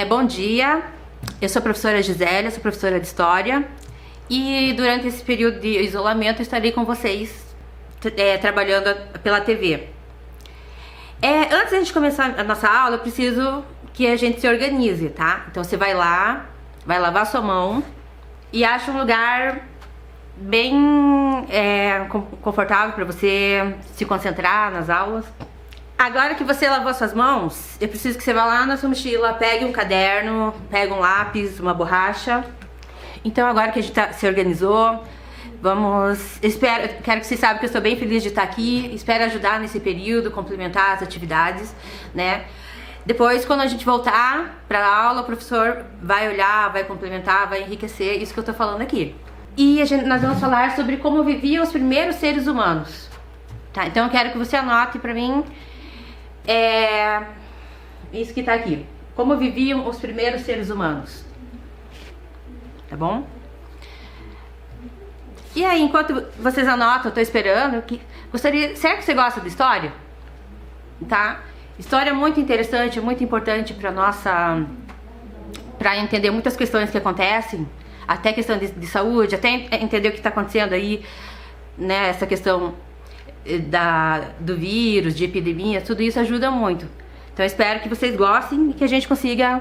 Bom dia, eu sou a professora Gisele, sou professora de História e durante esse período de isolamento eu estarei com vocês trabalhando pela TV. Antes de a gente começar a nossa aula, eu preciso que a gente se organize, tá? Então você vai lá, vai lavar sua mão e acha um lugar bem confortável para você se concentrar nas aulas. Agora que você lavou suas mãos, eu preciso que você vá lá na sua mochila, pegue um caderno, pegue um lápis, uma borracha. Então agora que a gente se organizou, quero que vocês saibam que eu estou bem feliz de estar aqui, espero ajudar nesse período, complementar as atividades, né? Depois, quando a gente voltar para a aula, o professor vai olhar, vai complementar, vai enriquecer isso que eu estou falando aqui. E nós vamos falar sobre como viviam os primeiros seres humanos, tá? Então eu quero que você anote para mim isso que tá aqui. Como viviam os primeiros seres humanos. Tá bom? E aí, enquanto vocês anotam, eu tô esperando. Será que você gosta de história? Tá? História é muito interessante, muito importante para entender muitas questões que acontecem, até questão de saúde, até entender o que está acontecendo aí, né? Essa questão do vírus, de epidemia, tudo isso ajuda muito. Então eu espero que vocês gostem e que a gente consiga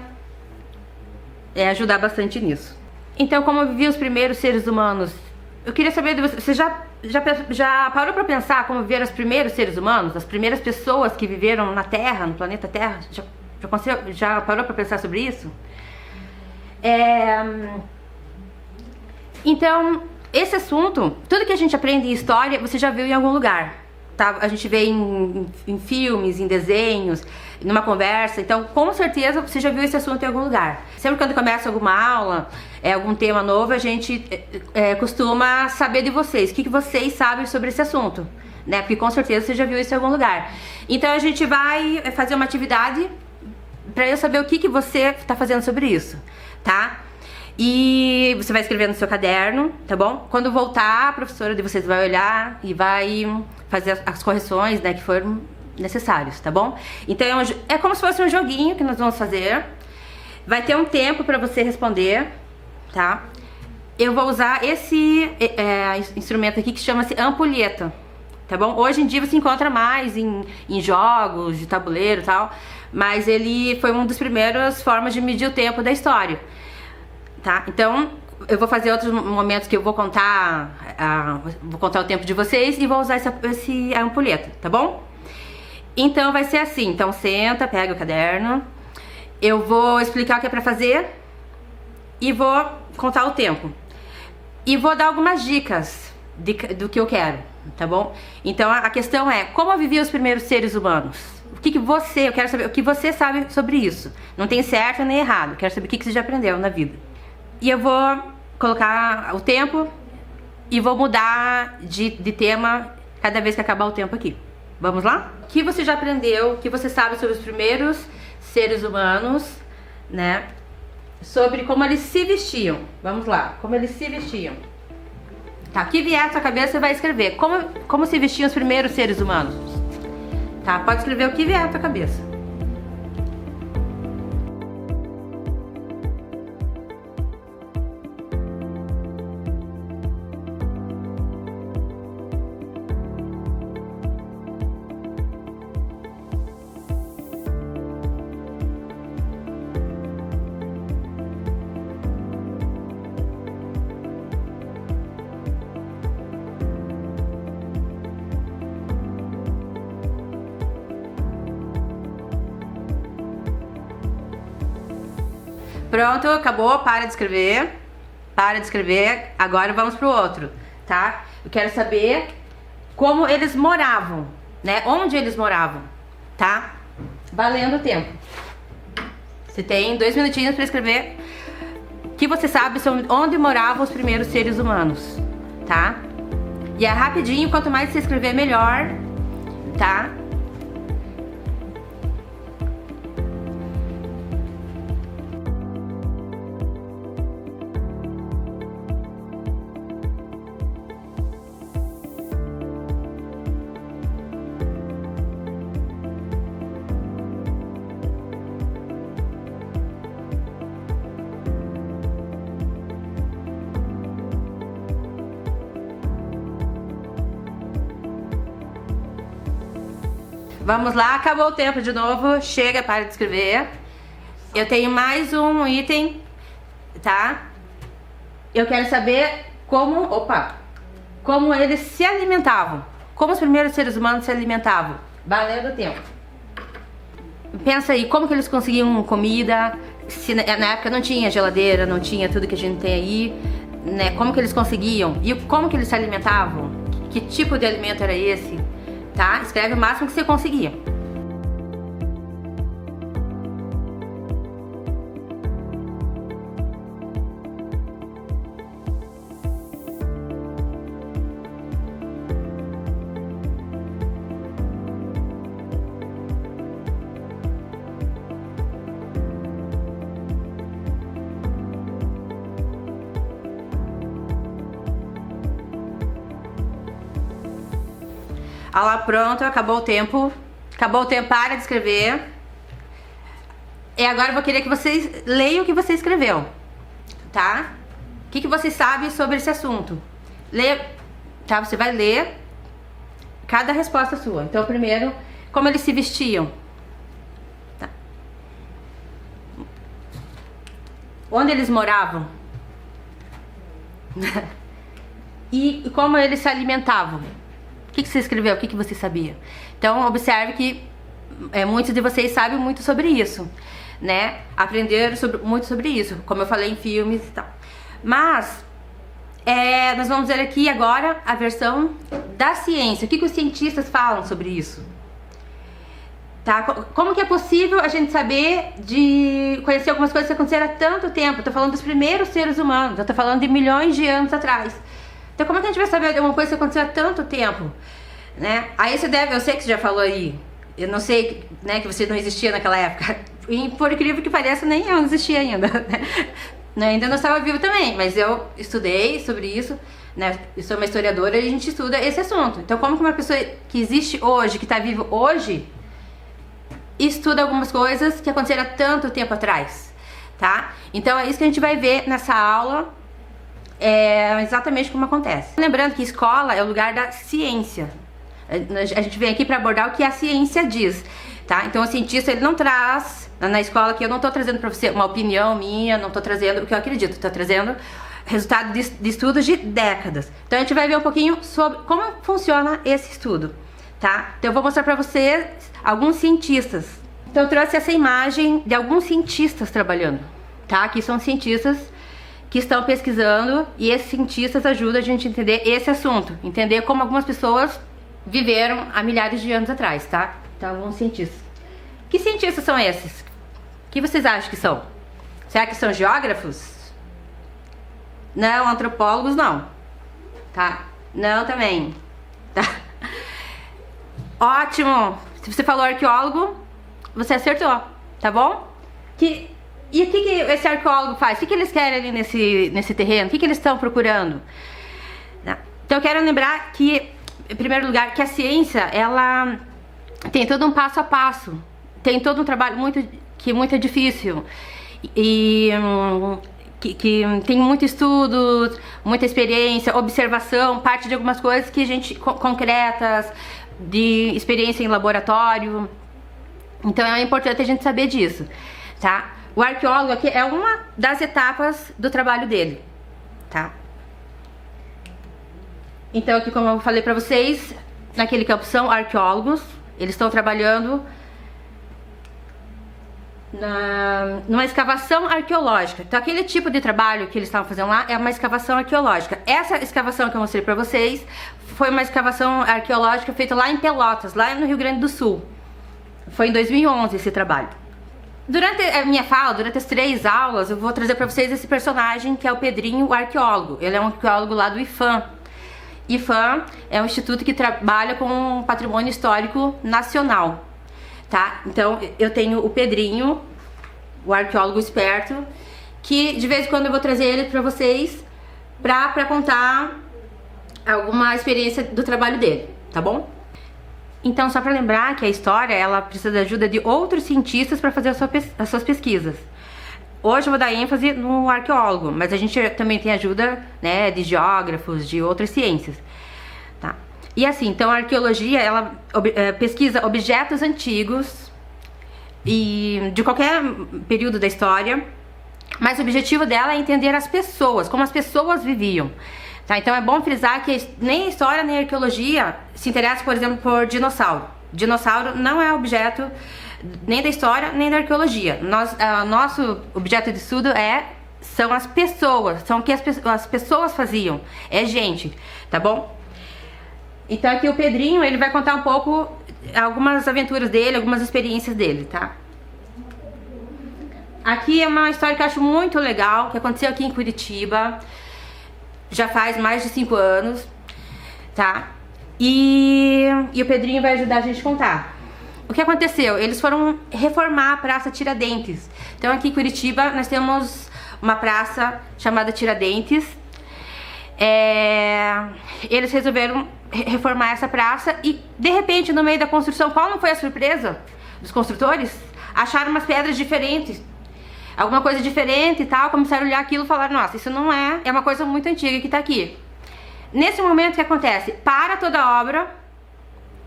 ajudar bastante nisso. Então, como viviam os primeiros seres humanos? Eu queria saber de você já parou para pensar como viveram os primeiros seres humanos? As primeiras pessoas que viveram na Terra, no planeta Terra? Já parou para pensar sobre isso? Então, esse assunto, tudo que a gente aprende em história, você já viu em algum lugar, tá? A gente vê em filmes, em desenhos, numa conversa. Então, com certeza, você já viu esse assunto em algum lugar. Sempre quando começa alguma aula, algum tema novo, a gente costuma saber de vocês. O que vocês sabem sobre esse assunto, né? Porque com certeza você já viu isso em algum lugar. Então, a gente vai fazer uma atividade para eu saber o que você está fazendo sobre isso, tá? E você vai escrever no seu caderno, tá bom? Quando voltar, a professora de vocês vai olhar e vai fazer as correções, né, que foram necessárias, tá bom? Então é como se fosse um joguinho que nós vamos fazer. Vai ter um tempo para você responder, tá? Eu vou usar esse instrumento aqui que chama-se ampulheta, tá bom? Hoje em dia você encontra mais em jogos de tabuleiro e tal, mas ele foi uma das primeiras formas de medir o tempo da história. Tá? Então, eu vou fazer outros momentos que eu vou contar o tempo de vocês e vou usar essa ampulheta, tá bom? Então, vai ser assim. Então, senta, pega o caderno. Eu vou explicar o que é pra fazer e vou contar o tempo. E vou dar algumas dicas do que eu quero, tá bom? Então, a questão é, como viviam os primeiros seres humanos? Eu quero saber o que você sabe sobre isso. Não tem certo nem errado. Eu quero saber o que você já aprendeu na vida. E eu vou colocar o tempo e vou mudar de tema cada vez que acabar o tempo aqui. Vamos lá? O que você já aprendeu, o que você sabe sobre os primeiros seres humanos, né? Sobre como eles se vestiam. Vamos lá, como eles se vestiam. Tá, o que vier à sua cabeça você vai escrever. Como se vestiam os primeiros seres humanos. Tá, pode escrever o que vier à sua cabeça. Pronto, acabou, para de escrever. Para de escrever, agora vamos pro outro, tá? Eu quero saber como eles moravam, né? Onde eles moravam, tá? Valendo o tempo. Você tem 2 minutinhos para escrever o que você sabe sobre onde moravam os primeiros seres humanos, tá? E é rapidinho, quanto mais você escrever, melhor, tá? Vamos lá, acabou o tempo de novo. Chega, para de escrever. Eu tenho mais um item, tá? Eu quero saber como eles se alimentavam. Como os primeiros seres humanos se alimentavam. Valendo o tempo. Pensa aí, como que eles conseguiam comida? Se na época não tinha geladeira, não tinha tudo que a gente tem aí, né? Como que eles conseguiam? E como que eles se alimentavam? Que tipo de alimento era esse? Tá? Escreve o máximo que você conseguir. Olha lá, pronto, acabou o tempo. Acabou o tempo, para de escrever. E agora eu vou querer que vocês leiam o que você escreveu, tá? O que vocês sabem sobre esse assunto? Leia, tá? Você vai ler cada resposta sua. Então, primeiro, como eles se vestiam. Tá. Onde eles moravam. E como eles se alimentavam. O que você escreveu? O que você sabia? Então, observe que muitos de vocês sabem muito sobre isso, né? Aprenderam muito sobre isso, como eu falei em filmes e tal. Mas, nós vamos ver aqui agora a versão da ciência. O que os cientistas falam sobre isso? Tá? Como que é possível a gente saber de conhecer algumas coisas que aconteceram há tanto tempo? Eu tô falando dos primeiros seres humanos, eu tô falando de milhões de anos atrás. Então como é que a gente vai saber de uma coisa que aconteceu há tanto tempo, né? Aí eu sei que você já falou aí, eu não sei, né, que você não existia naquela época. E por incrível que pareça, nem eu não existia ainda, né? Ainda não estava vivo também, mas eu estudei sobre isso, né? Eu sou uma historiadora e a gente estuda esse assunto. Então como que uma pessoa que existe hoje, que está viva hoje, estuda algumas coisas que aconteceram há tanto tempo atrás, tá? Então é isso que a gente vai ver nessa aula. Exatamente como acontece. Lembrando que escola é o lugar da ciência. A gente vem aqui para abordar o que a ciência diz, tá? Então o cientista, ele não traz na escola, que eu não estou trazendo para você uma opinião minha, não estou trazendo o que eu acredito, estou trazendo resultado de estudos de décadas. Então a gente vai ver um pouquinho sobre como funciona esse estudo, tá? Então eu vou mostrar para vocês alguns cientistas. Então eu trouxe essa imagem de alguns cientistas trabalhando, tá? Aqui são cientistas que estão pesquisando, e esses cientistas ajudam a gente a entender esse assunto, entender como algumas pessoas viveram há milhares de anos atrás, tá? Então, alguns cientistas. Que cientistas são esses? O que vocês acham que são? Será que são geógrafos? Não, antropólogos não, tá? Não também, tá? Ótimo! Se você falou arqueólogo, você acertou, tá bom? E o que esse arqueólogo faz? O que eles querem ali nesse terreno? O que eles estão procurando? Então eu quero lembrar que, em primeiro lugar, que a ciência, ela tem todo um passo a passo. Tem todo um trabalho muito difícil. E que tem muito estudo, muita experiência, observação, parte de algumas coisas que a gente concretas, de experiência em laboratório. Então é importante a gente saber disso, tá? O arqueólogo aqui é uma das etapas do trabalho dele, tá? Então aqui, como eu falei pra vocês, naquele campo são arqueólogos. Eles estão trabalhando numa escavação arqueológica. Então aquele tipo de trabalho que eles estavam fazendo lá é uma escavação arqueológica. Essa escavação que eu mostrei pra vocês foi uma escavação arqueológica feita lá em Pelotas, lá no Rio Grande do Sul. Foi em 2011 esse trabalho. Durante a minha fala, durante as 3 aulas, eu vou trazer pra vocês esse personagem que é o Pedrinho, o arqueólogo. Ele é um arqueólogo lá do IPHAN. IPHAN é um instituto que trabalha com um patrimônio histórico nacional, tá? Então eu tenho o Pedrinho, o arqueólogo esperto, que de vez em quando eu vou trazer ele pra vocês pra contar alguma experiência do trabalho dele, tá bom? Então, só para lembrar que a história, ela precisa da ajuda de outros cientistas para fazer as suas pesquisas. Hoje eu vou dar ênfase no arqueólogo, mas a gente também tem ajuda, né, de geógrafos, de outras ciências, tá? E assim, então a arqueologia, ela pesquisa objetos antigos e de qualquer período da história, mas o objetivo dela é entender as pessoas, como as pessoas viviam. Tá? Então é bom frisar que nem a história nem a arqueologia se interessa, por exemplo, por dinossauro. Dinossauro não é objeto nem da história nem da arqueologia. Nosso objeto de estudo são as pessoas, são o que as pessoas faziam, é gente, tá bom? Então aqui o Pedrinho, ele vai contar um pouco, algumas aventuras dele, algumas experiências dele, tá? Aqui é uma história que eu acho muito legal, que aconteceu aqui em Curitiba, já faz mais de 5 anos, tá? E o Pedrinho vai ajudar a gente a contar. O que aconteceu? Eles foram reformar a Praça Tiradentes. Então aqui em Curitiba nós temos uma praça chamada Tiradentes. Eles resolveram reformar essa praça e de repente no meio da construção, qual não foi a surpresa dos construtores? Acharam umas pedras diferentes, alguma coisa diferente e tal, começaram a olhar aquilo e falaram, nossa, isso não é uma coisa muito antiga que tá aqui. Nesse momento o que acontece? Para toda a obra,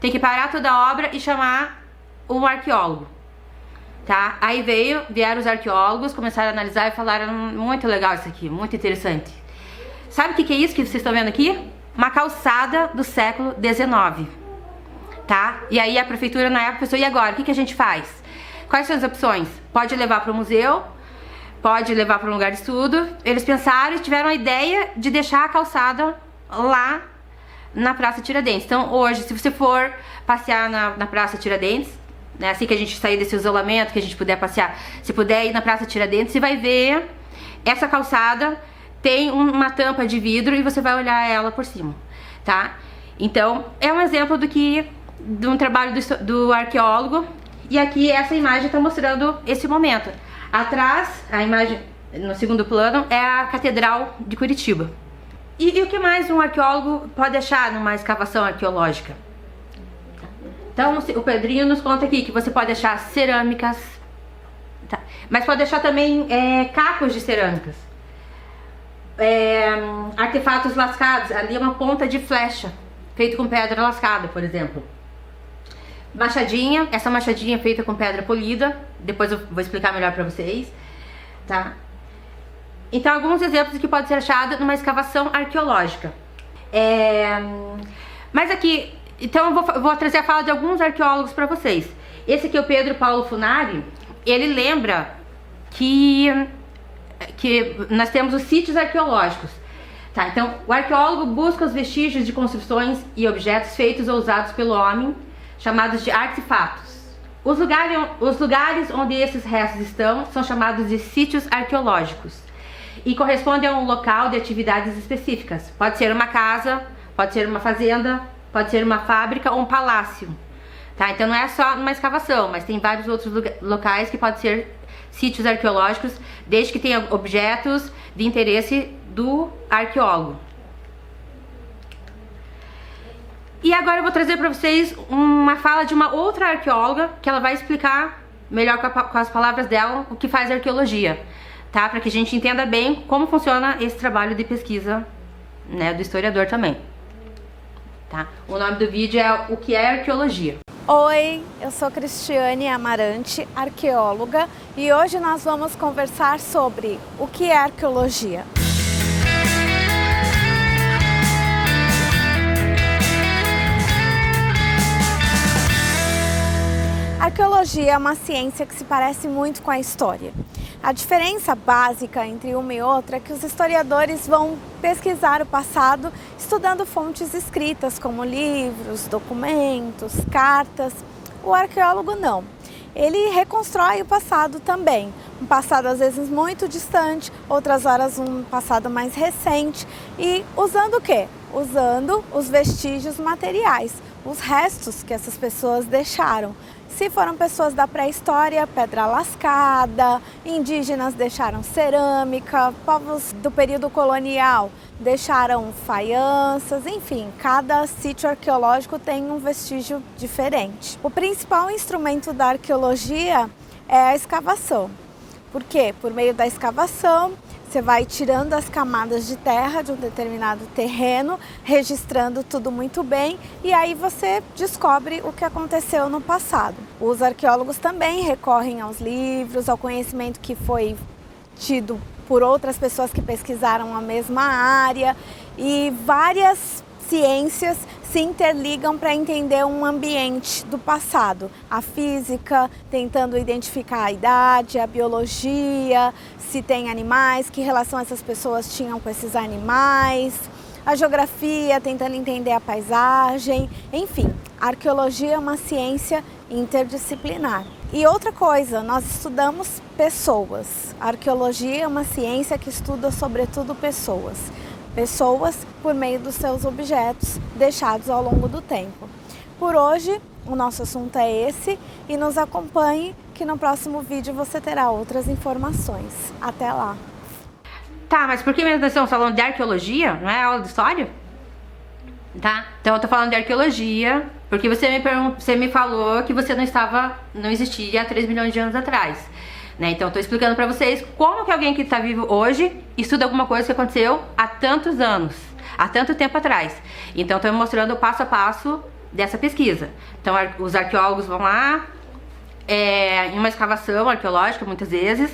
tem que parar toda a obra e chamar um arqueólogo, tá? Aí vieram os arqueólogos, começaram a analisar e falaram, muito legal isso aqui, muito interessante. Sabe o que é isso que vocês estão vendo aqui? Uma calçada do século XIX, tá? E aí a prefeitura na época pensou, e agora, o que a gente faz? Quais são as opções? Pode levar para o museu, pode levar para um lugar de estudo. Eles pensaram e tiveram a ideia de deixar a calçada lá na Praça Tiradentes. Então hoje, se você for passear na Praça Tiradentes, né, assim que a gente sair desse isolamento, que a gente puder passear, se puder ir na Praça Tiradentes, você vai ver essa calçada tem uma tampa de vidro e você vai olhar ela por cima, tá? Então é um exemplo de um trabalho do arqueólogo. E aqui essa imagem está mostrando esse momento. Atrás, a imagem no segundo plano, é a Catedral de Curitiba. E o que mais um arqueólogo pode achar numa escavação arqueológica? Então o Pedrinho nos conta aqui que você pode achar cerâmicas, tá? Mas pode achar também cacos de cerâmicas, artefatos lascados. Ali é uma ponta de flecha feito com pedra lascada, por exemplo. Machadinha, essa machadinha é feita com pedra polida, depois eu vou explicar melhor pra vocês, tá? Então alguns exemplos que podem ser achados numa escavação arqueológica. Mas aqui, então eu vou trazer a fala de alguns arqueólogos pra vocês. Esse aqui é o Pedro Paulo Funari. Ele lembra que nós temos os sítios arqueológicos, tá? Então o arqueólogo busca os vestígios de construções e objetos feitos ou usados pelo homem, chamados de artefatos. Os lugares onde esses restos estão são chamados de sítios arqueológicos e correspondem a um local de atividades específicas. Pode ser uma casa, pode ser uma fazenda, pode ser uma fábrica ou um palácio, tá? Então não é só uma escavação, mas tem vários outros locais que podem ser sítios arqueológicos, desde que tenha objetos de interesse do arqueólogo. E agora eu vou trazer para vocês uma fala de uma outra arqueóloga, que ela vai explicar melhor com as palavras dela o que faz arqueologia, tá? Para que a gente entenda bem como funciona esse trabalho de pesquisa, né, do historiador também, tá? O nome do vídeo é O que é arqueologia. Oi, eu sou Cristiane Amarante, arqueóloga, e hoje nós vamos conversar sobre o que é arqueologia. A arqueologia é uma ciência que se parece muito com a história. A diferença básica entre uma e outra é que os historiadores vão pesquisar o passado estudando fontes escritas como livros, documentos, cartas. O arqueólogo não. Ele reconstrói o passado também. Um passado às vezes muito distante, outras horas um passado mais recente. E usando o quê? Usando os vestígios materiais, os restos que essas pessoas deixaram. Se foram pessoas da pré-história, pedra lascada, indígenas deixaram cerâmica, povos do período colonial deixaram faianças, enfim, cada sítio arqueológico tem um vestígio diferente. O principal instrumento da arqueologia é a escavação. Por quê? Por meio da escavação Você vai tirando as camadas de terra de um determinado terreno, registrando tudo muito bem, e aí você descobre o que aconteceu no passado. Os arqueólogos também recorrem aos livros, ao conhecimento que foi tido por outras pessoas que pesquisaram a mesma área, e várias ciências se interligam para entender um ambiente do passado. A física, tentando identificar a idade, a biologia, se tem animais, que relação essas pessoas tinham com esses animais, a geografia, tentando entender a paisagem, enfim, a arqueologia é uma ciência interdisciplinar. E outra coisa, nós estudamos pessoas. A arqueologia é uma ciência que estuda sobretudo pessoas. Pessoas por meio dos seus objetos deixados ao longo do tempo. Por hoje, o nosso assunto é esse, e nos acompanhe que no próximo vídeo você terá outras informações. Até lá! Tá, mas por que mesmo nós estamos falando de arqueologia? Não é aula de história? Tá? Então eu tô falando de arqueologia porque você me falou que você não existia há 3 milhões de anos atrás. Né? Então eu tô explicando pra vocês como que alguém que tá vivo hoje estuda alguma coisa que aconteceu há tantos anos, há tanto tempo atrás. Então eu tô mostrando o passo a passo dessa pesquisa. Então os arqueólogos vão lá, em uma escavação arqueológica muitas vezes,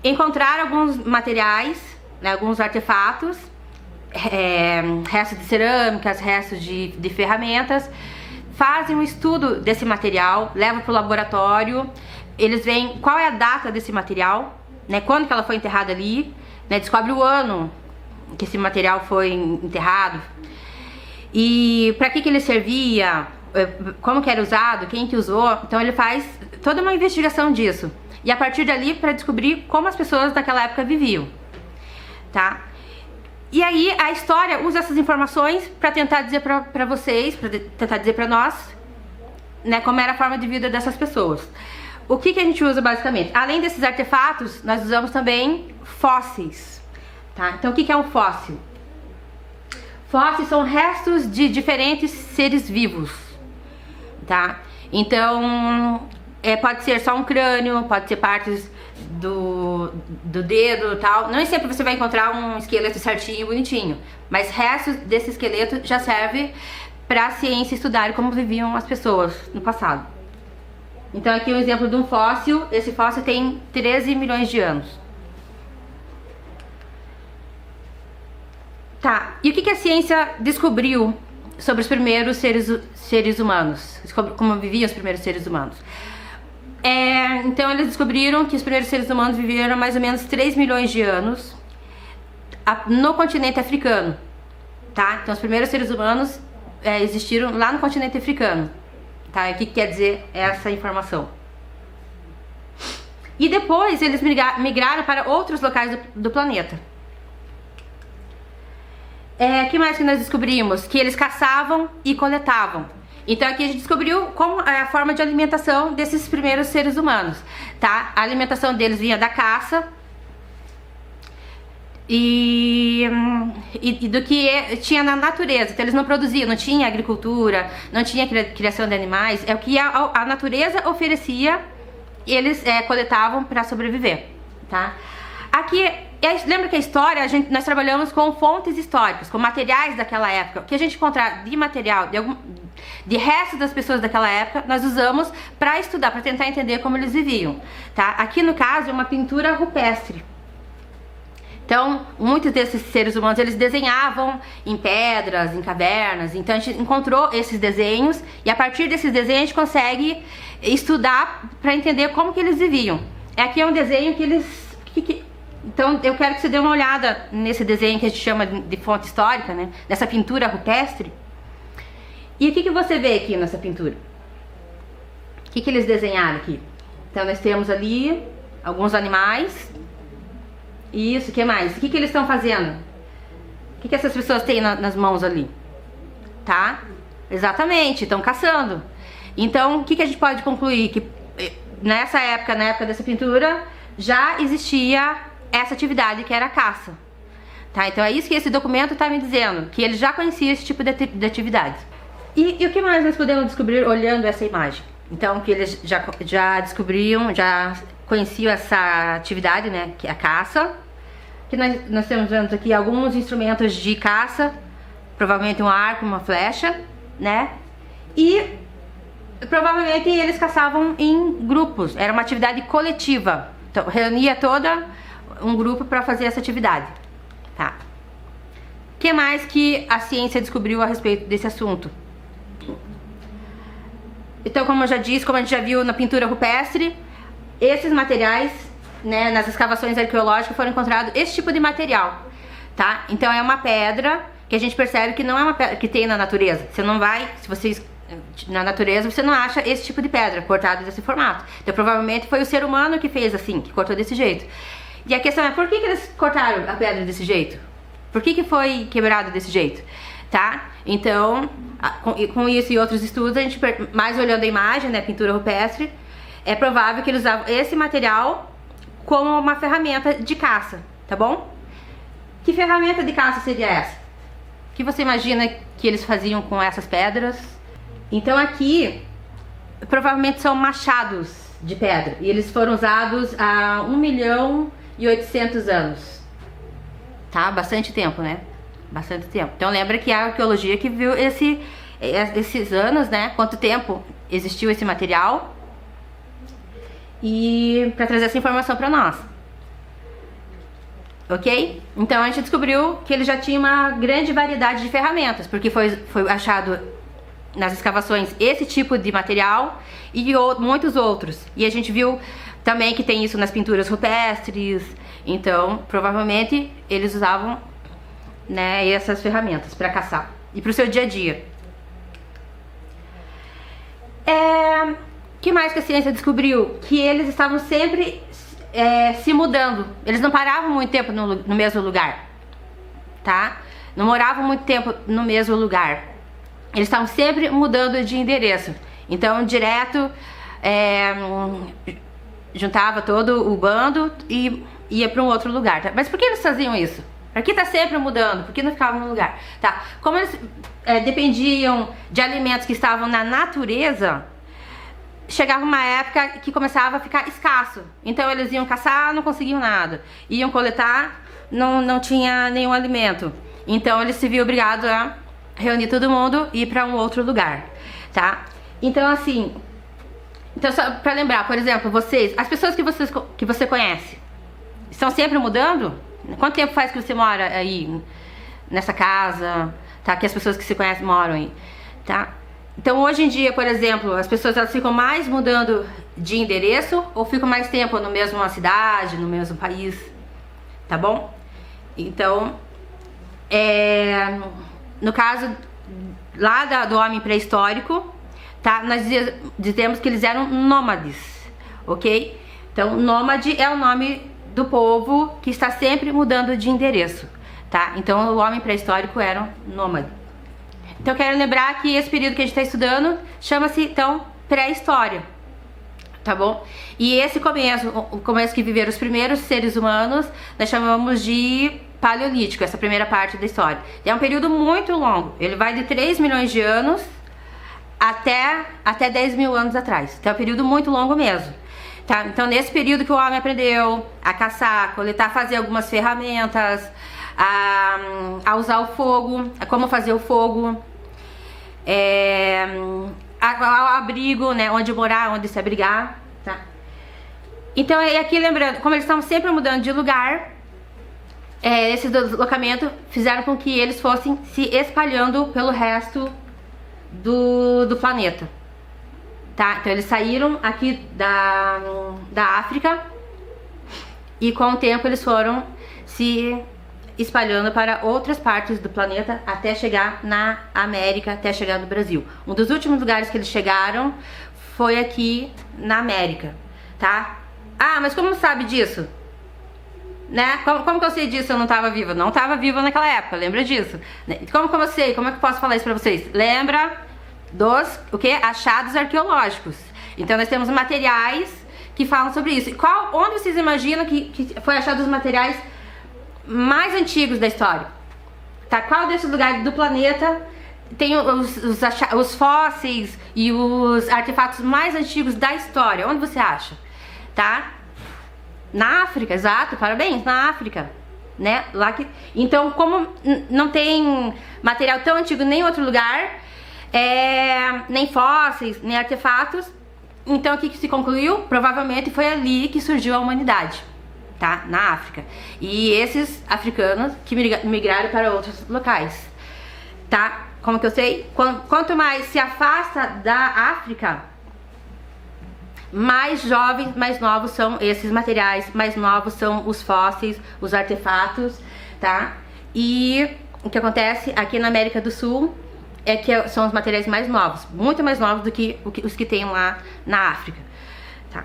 encontrar alguns materiais, né, alguns artefatos, restos de cerâmicas, restos de ferramentas, fazem um estudo desse material, levam para o laboratório, eles veem qual é a data desse material, né, quando que ela foi enterrada ali, né, descobre o ano que esse material foi enterrado, e para que ele servia, como que era usado, quem que usou. Então ele faz toda uma investigação disso, e a partir dali para descobrir como as pessoas daquela época viviam, tá? E aí a história usa essas informações para tentar dizer para vocês, para tentar dizer para nós, né, como era a forma de vida dessas pessoas. O que a gente usa basicamente? Além desses artefatos, nós usamos também fósseis, tá? Então o que é um fóssil? Fósseis são restos de diferentes seres vivos, tá? Então pode ser só um crânio, pode ser partes do dedo e tal. Não sempre você vai encontrar um esqueleto certinho, bonitinho, mas restos desse esqueleto já serve para a ciência estudar como viviam as pessoas no passado. Então aqui um exemplo de um fóssil. Esse fóssil tem 13 milhões de anos. Tá, e o que a ciência descobriu sobre os primeiros seres humanos? Como viviam os primeiros seres humanos? Então eles descobriram que os primeiros seres humanos viveram mais ou menos 3 milhões de anos no continente africano, tá? Então os primeiros seres humanos existiram lá no continente africano, tá? E o que quer dizer essa informação? E depois eles migraram para outros locais do planeta. Que mais que nós descobrimos? Que eles caçavam e coletavam. Então aqui a gente descobriu como é a forma de alimentação desses primeiros seres humanos, tá? A alimentação deles vinha da caça e do que tinha na natureza. Então eles não produziam, não tinha agricultura, não tinha criação de animais. É o que a natureza oferecia e eles coletavam para sobreviver, tá? Aqui, lembra que a história, nós trabalhamos com fontes históricas, com materiais daquela época. O que a gente encontrar de material, de restos das pessoas daquela época, nós usamos para estudar, para tentar entender como eles viviam, tá? Aqui no caso é uma pintura rupestre. Então, muitos desses seres humanos, eles desenhavam em pedras, em cavernas. Então a gente encontrou esses desenhos e a partir desses desenhos a gente consegue estudar para entender como que eles viviam. Aqui é um desenho que eles... Então eu quero que você dê uma olhada nesse desenho que a gente chama de fonte histórica, né? Nessa pintura rupestre. E o que você vê aqui nessa pintura? O que eles desenharam aqui? Então nós temos ali alguns animais. Isso, o que mais? O que eles estão fazendo? O que essas pessoas têm nas mãos ali? Tá? Exatamente, estão caçando. Então o que a gente pode concluir? Que nessa época, na época dessa pintura, já existia essa atividade que era a caça, tá? Então é isso que esse documento está me dizendo, que ele já conhecia esse tipo de atividade. E o que mais nós podemos descobrir olhando essa imagem? Então que eles já descobriam, já conheciam essa atividade, né, que é a caça, que nós temos aqui alguns instrumentos de caça, provavelmente um arco, uma flecha, né? E provavelmente eles caçavam em grupos, era uma atividade coletiva. Então reunia todo um grupo para fazer essa atividade, tá? O que mais que a ciência descobriu a respeito desse assunto? Então, como eu já disse, como a gente já viu na pintura rupestre, esses materiais, né, nas escavações arqueológicas foram encontrados esse tipo de material, tá? Então é uma pedra que a gente percebe que não é uma pedra que tem na natureza. Você não vai, se vocês na natureza, você não acha esse tipo de pedra cortada desse formato. Então provavelmente foi o ser humano que fez assim, que cortou desse jeito. E a questão é, por que eles cortaram a pedra desse jeito? Por que foi quebrado desse jeito? Tá? Então, com isso e outros estudos, a gente, mais olhando a imagem, né, pintura rupestre, é provável que eles usavam esse material como uma ferramenta de caça, tá bom? Que ferramenta de caça seria essa? O que você imagina que eles faziam com essas pedras? Então aqui, provavelmente são machados de pedra, e eles foram usados há 1.800.000 anos, tá? Bastante tempo, né? Bastante tempo. Então lembra que a arqueologia que viu esses anos, né? Quanto tempo existiu esse material, e para trazer essa informação para nós, ok? Então a gente descobriu que ele já tinha uma grande variedade de ferramentas, porque foi achado nas escavações esse tipo de material e muitos outros. E a gente viu também que tem isso nas pinturas rupestres. Então provavelmente eles usavam, né, essas ferramentas para caçar e para o seu dia a dia. Que mais que a ciência descobriu? Que eles estavam sempre se mudando. Eles não paravam muito tempo no mesmo lugar, tá? Não moravam muito tempo no mesmo lugar. Eles estavam sempre mudando de endereço. Então direto juntava todo o bando e ia para um outro lugar, tá? Mas por que eles faziam isso? Para que tá sempre mudando? Por que não ficavam no lugar? Tá? Como eles dependiam de alimentos que estavam na natureza, chegava uma época que começava a ficar escasso. Então eles iam caçar, não conseguiam nada. Iam coletar, não tinha nenhum alimento. Então eles se viam obrigados a reunir todo mundo e ir para um outro lugar, tá? Então assim, só para lembrar, por exemplo, as pessoas que você conhece, estão sempre mudando? Quanto tempo faz que você mora aí nessa casa, tá? Que as pessoas que se conhecem moram aí, tá? Então hoje em dia, por exemplo, as pessoas elas ficam mais mudando de endereço ou ficam mais tempo na mesma cidade, no mesmo país, tá bom? Então, no caso lá do homem pré-histórico, tá? Nós dizemos que eles eram nômades, ok? Então, nômade é o nome do povo que está sempre mudando de endereço, tá? Então o homem pré-histórico era um nômade. Então eu quero lembrar que esse período que a gente está estudando chama-se então pré-história, tá bom? E esse o começo que viveram os primeiros seres humanos, nós chamamos de paleolítico, essa primeira parte da história. E é um período muito longo, ele vai de 3 milhões de anos até 10 mil anos atrás. Então é um período muito longo mesmo. Tá? Então nesse período que o homem aprendeu a caçar, a coletar, fazer algumas ferramentas, a usar o fogo, a como fazer o fogo, ao abrigo, né, onde morar, onde se abrigar, tá? Então aqui lembrando, como eles estavam sempre mudando de lugar, esse deslocamento fizeram com que eles fossem se espalhando pelo resto do planeta. Tá? Então eles saíram aqui da África e com o tempo eles foram se espalhando para outras partes do planeta até chegar na América, até chegar no Brasil. Um dos últimos lugares que eles chegaram foi aqui na América, tá? Ah, mas como sabe disso? Né? Como que eu sei disso? Eu não estava viva. Não estava viva naquela época, lembra disso? Como que eu sei? Como é que eu posso falar isso pra vocês? Lembra dos achados arqueológicos. Então nós temos materiais que falam sobre isso. Onde vocês imaginam que foi achado os materiais mais antigos da história? Tá? Qual desses lugares do planeta tem os fósseis e os artefatos mais antigos da história? Onde você acha? Tá? Na África, exato, parabéns, na África. né? Então, como não tem material tão antigo em nenhum outro lugar, nem fósseis, nem artefatos, então o que se concluiu? Provavelmente foi ali que surgiu a humanidade, tá? Na África. E esses africanos que migraram para outros locais, tá? Como que eu sei? Quanto mais se afasta da África, mais jovens, mais novos são esses materiais, mais novos são os fósseis, os artefatos, tá? E o que acontece aqui na América do Sul é que são os materiais mais novos, muito mais novos do que os que tem lá na África, tá?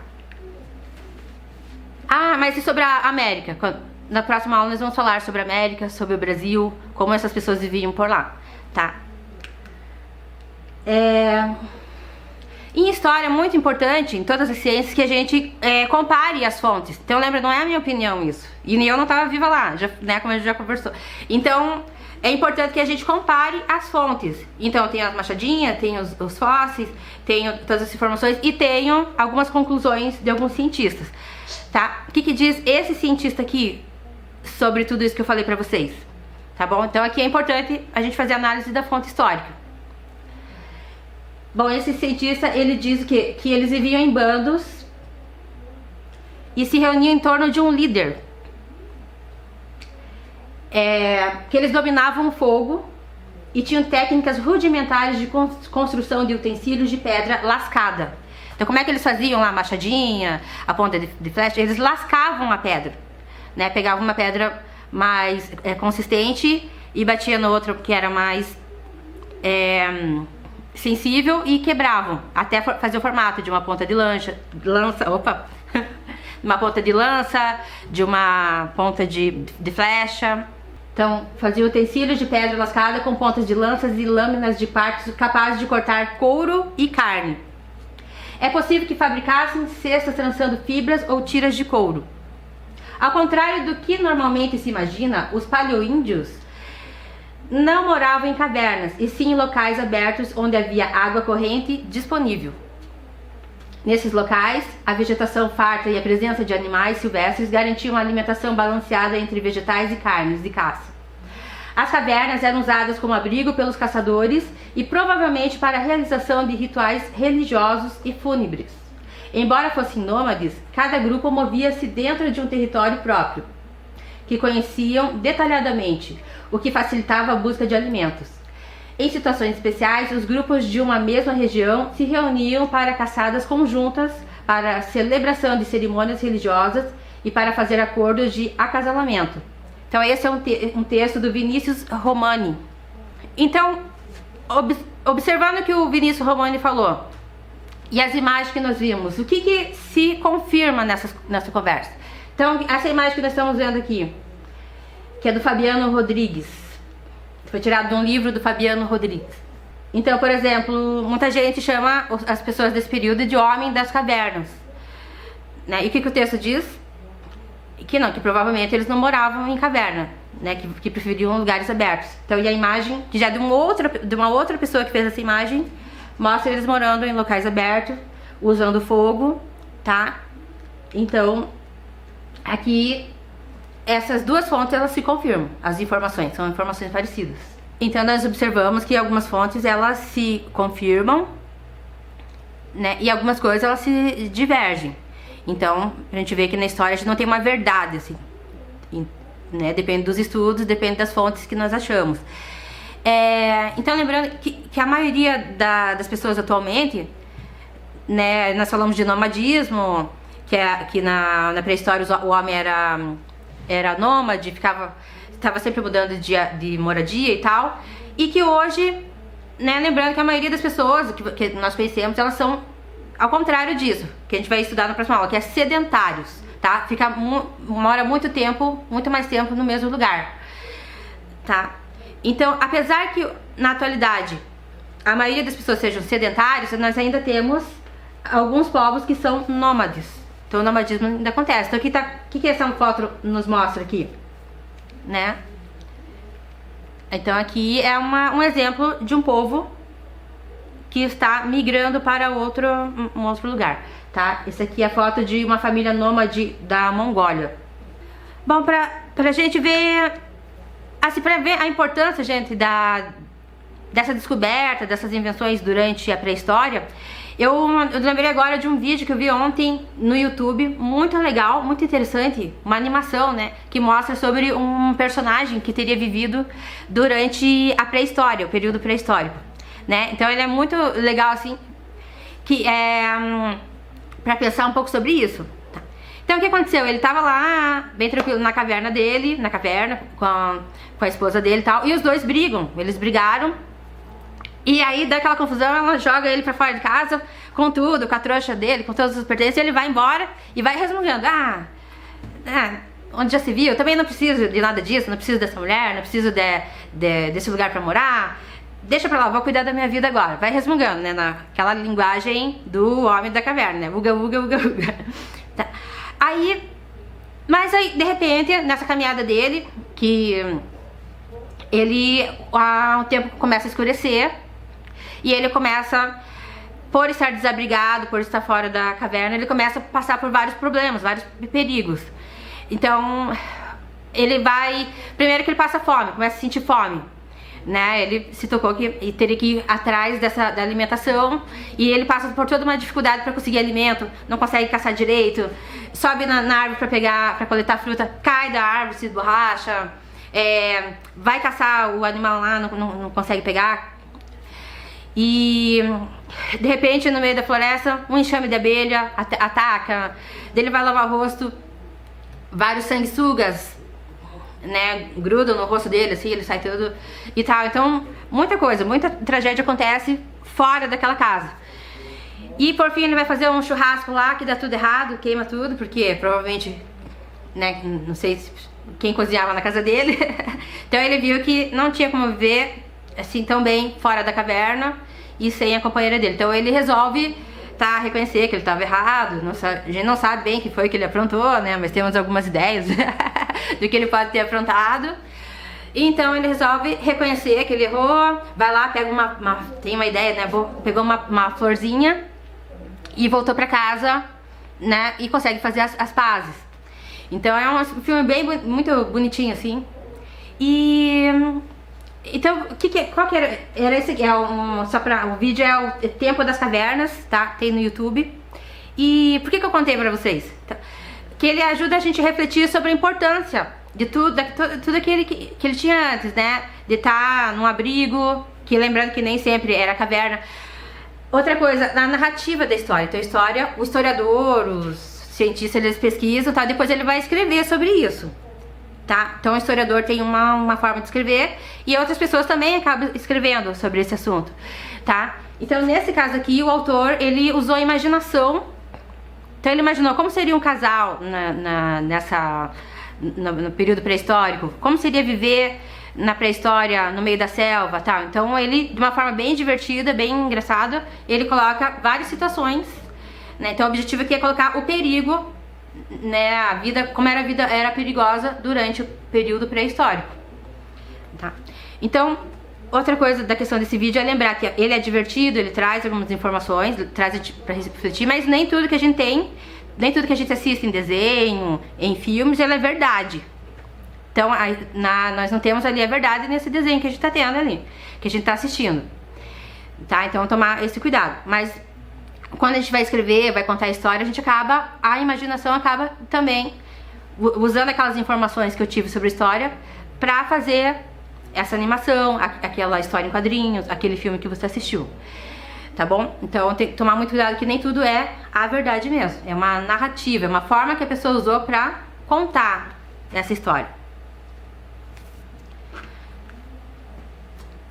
Mas e sobre a América? Na próxima aula nós vamos falar sobre a América, sobre o Brasil, como essas pessoas viviam por lá, tá? Em história é muito importante, em todas as ciências, que a gente compare as fontes. Então lembra, não é a minha opinião isso. E eu não estava viva lá, né, como a gente já conversou. Então é importante que a gente compare as fontes. Então tem as machadinhas, tem os fósseis, tenho todas as informações e tenho algumas conclusões de alguns cientistas, tá? O que diz esse cientista aqui sobre tudo isso que eu falei pra vocês? Tá bom? Então aqui é importante a gente fazer análise da fonte histórica. Bom, esse cientista, ele diz que eles viviam em bandos e se reuniam em torno de um líder. Que eles dominavam o fogo e tinham técnicas rudimentares de construção de utensílios de pedra lascada. Então como é que eles faziam lá a machadinha, a ponta de flecha? Eles lascavam a pedra, né? Pegavam uma pedra mais consistente e batia no outro que era mais sensível e quebravam até fazer o formato de uma ponta de lança, uma ponta de lança, de uma ponta de flecha. Então fazia utensílios de pedra lascada com pontas de lanças e lâminas de partes capazes de cortar couro e carne. É possível que fabricassem cestas trançando fibras ou tiras de couro. Ao contrário do que normalmente se imagina, os paleoíndios não moravam em cavernas, e sim em locais abertos onde havia água corrente disponível. Nesses locais, a vegetação farta e a presença de animais silvestres garantiam uma alimentação balanceada entre vegetais e carnes de caça. As cavernas eram usadas como abrigo pelos caçadores e provavelmente para a realização de rituais religiosos e fúnebres. Embora fossem nômades, cada grupo movia-se dentro de um território próprio, que conheciam detalhadamente, o que facilitava a busca de alimentos. Em situações especiais, os grupos de uma mesma região se reuniam para caçadas conjuntas, para a celebração de cerimônias religiosas e para fazer acordos de acasalamento. Então esse é um texto do Vinícius Romani. Então, observando o que o Vinícius Romani falou, e as imagens que nós vimos, o que se confirma nessa conversa? Então, essa imagem que nós estamos vendo aqui, que é do Fabiano Rodrigues, foi tirado de um livro do Fabiano Rodrigues. Então, por exemplo, muita gente chama as pessoas desse período de homem das cavernas, né? E o que o texto diz? Que provavelmente eles não moravam em caverna, né? Que preferiam lugares abertos. Então, e a imagem, que já de uma outra pessoa que fez essa imagem, mostra eles morando em locais abertos, usando fogo, tá? Então, aqui, essas duas fontes, elas se confirmam, as informações, são informações parecidas. Então, nós observamos que algumas fontes, elas se confirmam, né? E algumas coisas, elas se divergem. Então, a gente vê que na história a gente não tem uma verdade, assim, né? Depende dos estudos, depende das fontes que nós achamos. Então, lembrando que a maioria das pessoas atualmente, né, nós falamos de nomadismo, que na pré-história o homem era nômade, estava sempre mudando de moradia e tal, e que hoje, né, lembrando que a maioria das pessoas que nós conhecemos, elas são ao contrário disso, que a gente vai estudar na próxima aula, que é sedentários, tá? Mora muito mais tempo no mesmo lugar, tá? Então, apesar que na atualidade a maioria das pessoas sejam sedentários, nós ainda temos alguns povos que são nômades. Então o nomadismo ainda acontece. Então o que essa foto nos mostra aqui? Né? Então aqui é um exemplo de um povo que está migrando para um outro lugar, tá? Essa aqui é a foto de uma família nômade da Mongólia. Bom, pra gente ver, assim, pra ver a importância, gente, dessa descoberta, dessas invenções durante a pré-história. Eu lembrei agora de um vídeo que eu vi ontem no YouTube, muito legal, muito interessante, uma animação, né, que mostra sobre um personagem que teria vivido durante a pré-história, o período pré-histórico, né. Então ele é muito legal, assim, que pra pensar um pouco sobre isso. Tá. Então o que aconteceu? Ele tava lá, bem tranquilo, na caverna dele, com a esposa dele e tal, e os dois brigam, eles brigaram. E aí dá aquela confusão, ela joga ele pra fora de casa, com tudo, com a trouxa dele, com todos os pertences, e ele vai embora e vai resmungando. Onde já se viu, eu também não preciso de nada disso, não preciso dessa mulher, não preciso desse lugar pra morar. Deixa pra lá, vou cuidar da minha vida agora. Vai resmungando, né, naquela linguagem do homem da caverna, né, uga, uga, uga, uga. Tá. Mas aí, de repente, nessa caminhada dele, que o tempo começa a escurecer, e ele começa, por estar desabrigado, por estar fora da caverna, ele começa a passar por vários problemas, vários perigos. Então, primeiro que ele passa fome, começa a sentir fome, né? Ele se tocou que teria que ir atrás da alimentação, e ele passa por toda uma dificuldade para conseguir alimento, não consegue caçar direito, sobe na árvore para coletar fruta, cai da árvore, se esborracha, vai caçar o animal lá, não consegue pegar. E de repente, no meio da floresta, um enxame de abelha ataca, dele vai lavar o rosto, vários sanguessugas, né, grudam no rosto dele, assim, ele sai tudo e tal. Então, muita coisa, muita tragédia acontece fora daquela casa. E por fim ele vai fazer um churrasco lá que dá tudo errado, queima tudo, porque provavelmente, né, não sei quem cozinhava na casa dele. Então ele viu que não tinha como viver assim tão bem fora da caverna e sem a companheira dele. Então ele resolve reconhecer que ele estava errado. A gente não sabe bem o que foi que ele aprontou, né, mas temos algumas ideias do que ele pode ter aprontado. Então ele resolve reconhecer que ele errou, vai lá, pega tem uma ideia, né, pegou uma florzinha e voltou pra casa, né, e consegue fazer as pazes. Então é um filme muito bonitinho, assim. Então, qual que era esse? O vídeo é o Tempo das Cavernas, tá? Tem no YouTube. E por que eu contei pra vocês? Que ele ajuda a gente a refletir sobre a importância de tudo aquilo que ele tinha antes, né? De estar num abrigo, que lembrando que nem sempre era caverna. Outra coisa, na narrativa da história. Então o historiador, os cientistas, eles pesquisam, tá? Depois ele vai escrever sobre isso. Tá? Então o historiador tem uma forma de escrever e outras pessoas também acabam escrevendo sobre esse assunto, tá? Então nesse caso aqui o autor, ele usou a imaginação. Então ele imaginou como seria um casal no período pré-histórico, como seria viver na pré-história no meio da selva, tá? Então ele, de uma forma bem divertida, bem engraçada, ele coloca várias situações, né? Então o objetivo aqui é colocar o perigo, né, a vida era perigosa durante o período pré-histórico, tá? Então, outra coisa da questão desse vídeo é lembrar que ele é divertido, ele traz algumas informações, traz pra refletir, mas nem tudo que a gente assiste em desenho, em filmes, ela é verdade. Então, nós não temos ali a verdade nesse desenho que a gente tá tendo ali, que a gente tá assistindo, tá? Então, tomar esse cuidado. Mas quando a gente vai escrever, vai contar a história, a imaginação acaba também usando aquelas informações que eu tive sobre a história pra fazer essa animação, aquela história em quadrinhos, aquele filme que você assistiu, tá bom? Então tem que tomar muito cuidado que nem tudo é a verdade mesmo. É uma narrativa, é uma forma que a pessoa usou pra contar essa história.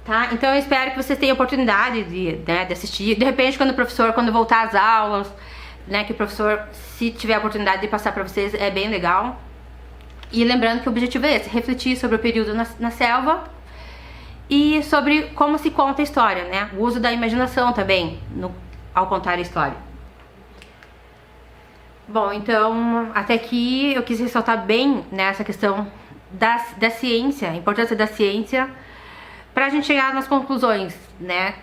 Tá? Então eu espero que vocês tenham oportunidade de assistir. De repente, quando voltar às aulas, né, que o professor, se tiver a oportunidade de passar pra vocês, é bem legal. E lembrando que o objetivo é esse, refletir sobre o período na selva e sobre como se conta a história, né? O uso da imaginação também ao contar a história. Bom, então, até aqui eu quis ressaltar bem nessa questão da ciência, a importância da ciência, pra gente chegar nas conclusões, né,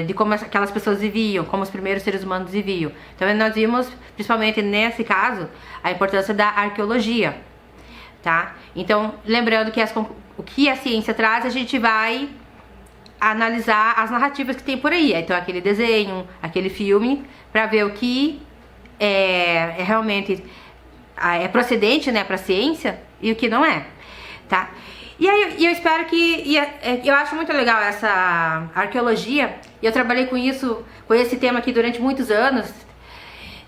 de como aquelas pessoas viviam, como os primeiros seres humanos viviam. Então nós vimos, principalmente nesse caso, a importância da arqueologia, tá? Então, lembrando que o que a ciência traz, a gente vai analisar as narrativas que tem por aí. Então, aquele desenho, aquele filme, pra ver o que é realmente procedente, né, pra ciência e o que não é, tá? E aí eu espero que... eu acho muito legal essa arqueologia. Eu trabalhei com esse tema aqui durante muitos anos.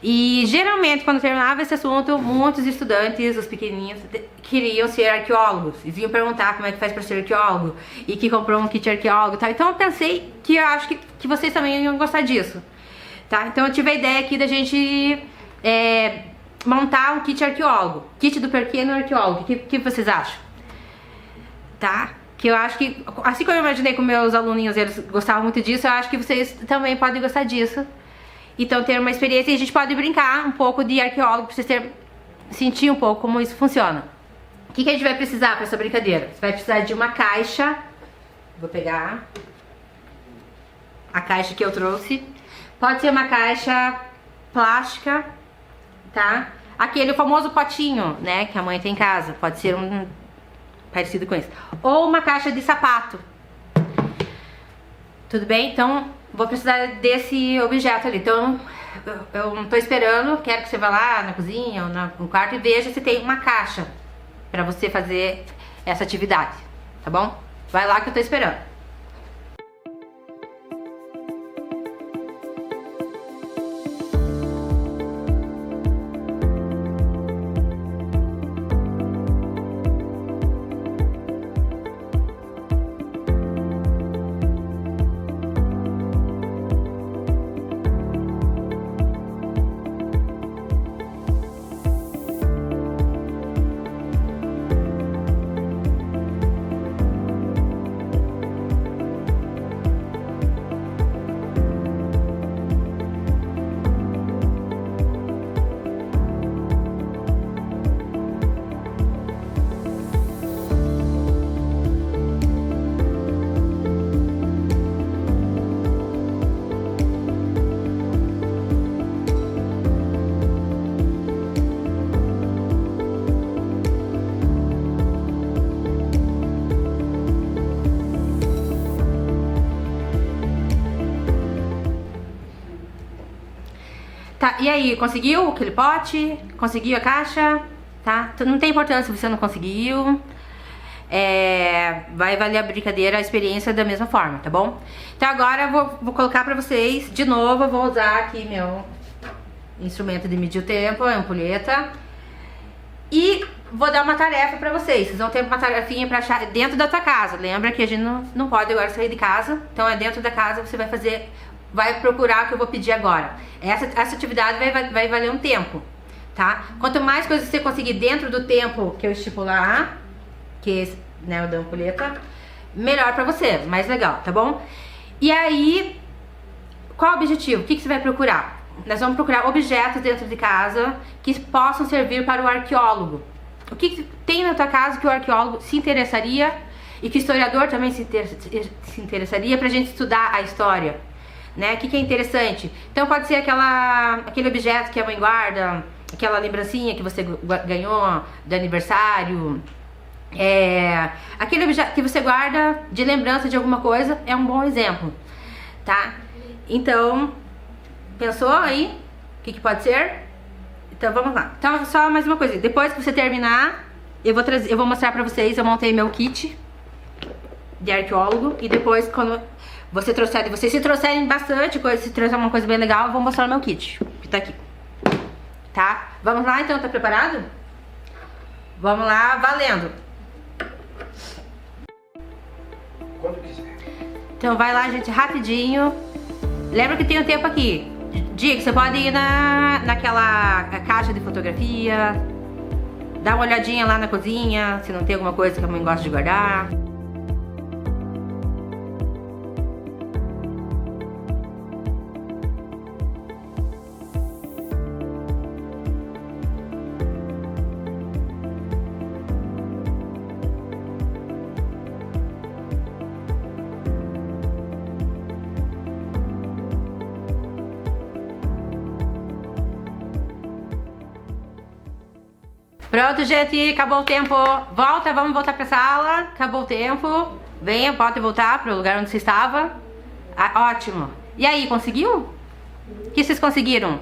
E geralmente, quando terminava esse assunto, muitos estudantes, os pequenininhos, queriam ser arqueólogos. E vinham perguntar como é que faz para ser arqueólogo. E que comprou um kit arqueólogo e tal. Então eu pensei que eu acho que vocês também iam gostar disso, tá? Então eu tive a ideia aqui da gente montar um kit arqueólogo. Kit do pequeno arqueólogo. O que vocês acham? Tá? Que eu acho que, assim como eu imaginei com meus aluninhos, eles gostavam muito disso, eu acho que vocês também podem gostar disso. Então ter uma experiência, e a gente pode brincar um pouco de arqueólogo, pra vocês sentir um pouco como isso funciona. O que a gente vai precisar para essa brincadeira? Você vai precisar de uma caixa. Vou pegar a caixa que eu trouxe. Pode ser uma caixa plástica, tá? Aquele famoso potinho, né, que a mãe tem em casa. Pode ser um parecido com isso. Ou uma caixa de sapato. Tudo bem? Então, vou precisar desse objeto ali. Então, eu não tô esperando. Quero que você vá lá na cozinha ou no quarto e veja se tem uma caixa pra você fazer essa atividade. Tá bom? Vai lá que eu tô esperando. Tá, e aí, conseguiu aquele pote? Conseguiu a caixa? Tá? Não tem importância se você não conseguiu. Vai valer a brincadeira, a experiência da mesma forma, tá bom? Então agora eu vou colocar pra vocês, de novo, eu vou usar aqui meu instrumento de medir o tempo, a ampulheta. E vou dar uma tarefa pra vocês. Vocês vão ter uma tarefinha pra achar dentro da tua casa. Lembra que a gente não pode agora sair de casa. Então é dentro da casa, você vai fazer... Vai procurar o que eu vou pedir agora. Essa atividade vai valer um tempo, tá? Quanto mais coisas você conseguir dentro do tempo que eu estipular, que é, né, o da ampulheta, melhor pra você, mais legal, tá bom? E aí, qual o objetivo? O que você vai procurar? Nós vamos procurar objetos dentro de casa que possam servir para o arqueólogo. O que tem na tua casa que o arqueólogo se interessaria e que o historiador também se interessaria pra gente estudar a história? Né? O que é interessante? Então pode ser aquele objeto que a mãe guarda, aquela lembrancinha que você ganhou de aniversário, aquele objeto que você guarda de lembrança de alguma coisa, é um bom exemplo, tá? Então, pensou aí? O que pode ser? Então vamos lá. Então só mais uma coisa, depois que você terminar, eu vou mostrar pra vocês, eu montei meu kit de arqueólogo e depois quando... vocês se trouxerem bastante coisa, se trouxer uma coisa bem legal, eu vou mostrar o meu kit, que tá aqui. Tá? Vamos lá então, tá preparado? Vamos lá, valendo! Quando quiser. Então vai lá, gente, rapidinho. Lembra que tem um tempo aqui. Diga, você pode ir naquela caixa de fotografia, dar uma olhadinha lá na cozinha, se não tem alguma coisa que a mãe gosta de guardar. Pronto, gente, acabou o tempo. Volta, vamos voltar pra sala. Acabou o tempo. Venha, pode voltar pro lugar onde você estava. Ah, ótimo. E aí, conseguiu? O que vocês conseguiram?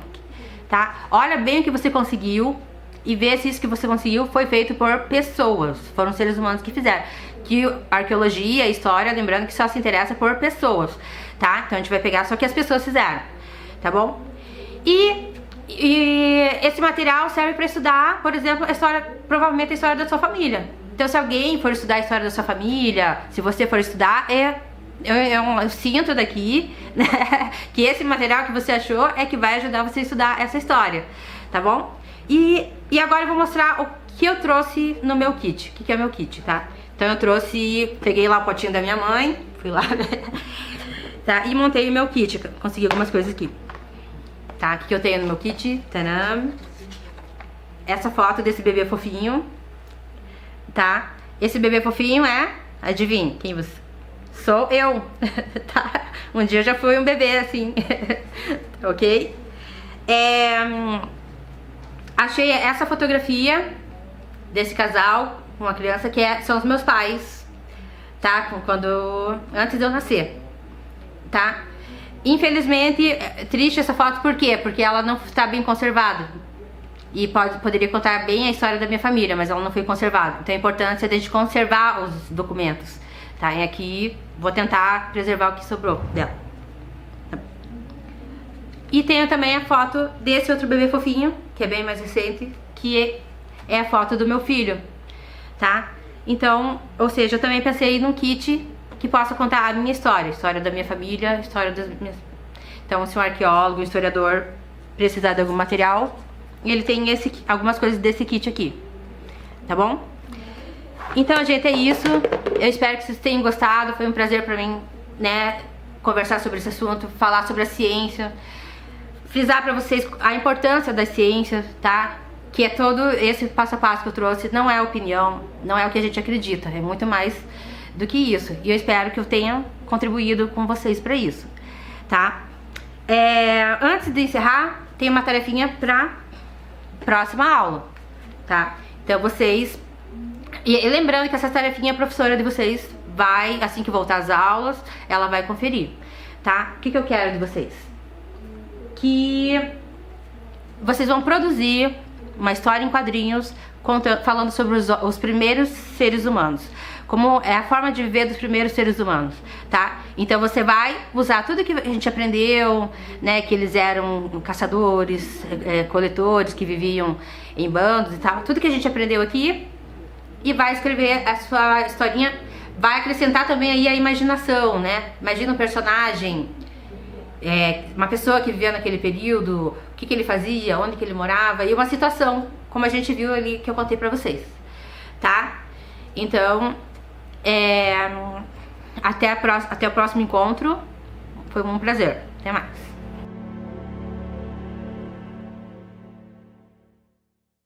Tá? Olha bem o que você conseguiu e vê se isso que você conseguiu foi feito por pessoas. Foram seres humanos que fizeram. Que arqueologia, história, lembrando que só se interessa por pessoas, tá? Então a gente vai pegar só o que as pessoas fizeram, tá bom? E esse material serve para estudar, por exemplo, a história, provavelmente a história da sua família. Então se alguém for estudar a história da sua família, se você for estudar, eu sinto daqui, né, que esse material que você achou é que vai ajudar você a estudar essa história, tá bom? E agora eu vou mostrar o que eu trouxe no meu kit. O que é o meu kit, tá? Então eu trouxe, peguei lá o potinho da minha mãe, fui lá, tá? E montei o meu kit, consegui algumas coisas aqui. Tá? O que eu tenho no meu kit? Tadam! Essa foto desse bebê fofinho, tá? Esse bebê fofinho adivinha, quem você? Sou eu, tá? Um dia eu já fui um bebê assim, ok? Achei essa fotografia desse casal com uma criança que são os meus pais, tá? Antes de eu nascer, tá? Infelizmente, é triste essa foto, por quê? Porque ela não está bem conservada. E poderia contar bem a história da minha família, mas ela não foi conservada. Então a importância é de a gente conservar os documentos, tá? E aqui vou tentar preservar o que sobrou dela. E tenho também a foto desse outro bebê fofinho, que é bem mais recente, que é a foto do meu filho, tá? Então, ou seja, eu também pensei num kit que possa contar a minha história, a história da minha família, a história das minhas... Então, se um arqueólogo, um historiador precisar de algum material, ele tem algumas coisas desse kit aqui, tá bom? Então, gente, é isso. Eu espero que vocês tenham gostado. Foi um prazer pra mim, né, conversar sobre esse assunto, falar sobre a ciência, frisar pra vocês a importância da ciência, tá? Que é todo esse passo a passo que eu trouxe, não é opinião, não é o que a gente acredita, é muito mais do que isso. E eu espero que eu tenha contribuído com vocês pra isso, tá? Antes de encerrar, tem uma tarefinha pra próxima aula, tá? Então vocês... E lembrando que essa tarefinha a professora de vocês vai, assim que voltar às aulas, ela vai conferir, tá? O que eu quero de vocês? Que vocês vão produzir uma história em quadrinhos falando sobre os primeiros seres humanos, como é a forma de viver dos primeiros seres humanos, tá? Então você vai usar tudo que a gente aprendeu, né, que eles eram caçadores, coletores, que viviam em bandos e tal, tudo que a gente aprendeu aqui, e vai escrever a sua historinha, vai acrescentar também aí a imaginação, né? Imagina um personagem, uma pessoa que vivia naquele período, o que ele fazia, onde que ele morava, e uma situação, como a gente viu ali que eu contei pra vocês, tá? Então, até o próximo encontro, foi um prazer, até mais.